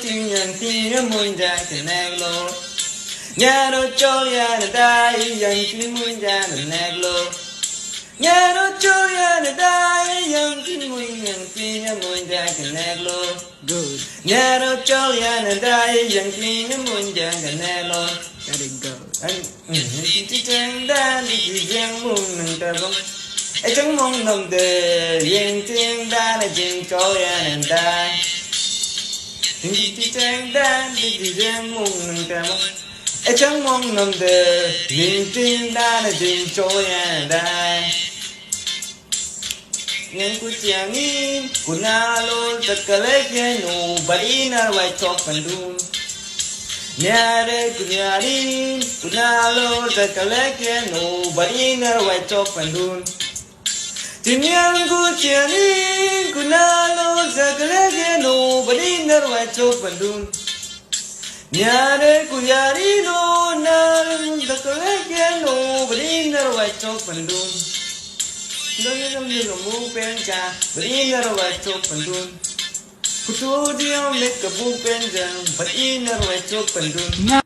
tin nhận tin muốn ra cái này lo nhà nó cho nhà nó đại dân tin muốn ra cái này lo nhà nó cho nhà nó đại dân tin muốn ra cái này lo nhà nó cho nhà nó đại dân tin muốn ra cái này lo anh chỉ chẳng đan chỉ chẳng muốn nâng ta bông ai chẳng mong nằm đời yên tiếng đan là chuyện cho nhà nó đại chỉ chẳng đan chỉ chẳng muốn nâng ta bông ai chẳng mong nằm đời yên tiếng đan là chuyện cho nhà nó đại yang ku tiangin kunalo takaleknya no barina wai tok pandun nyare kunyarin kunalo takaleknya no barina wai tok pandun yang ku tiangin kunalo takaleknya no barina wai tok pandun nyare kunyarin no nalo takaleknya no barina wai tok pandun Doi dong như là mu bên cha, bari na rawai chok pandun. Kutu diam mek kabu bên cha, bari na rawai chok pandun.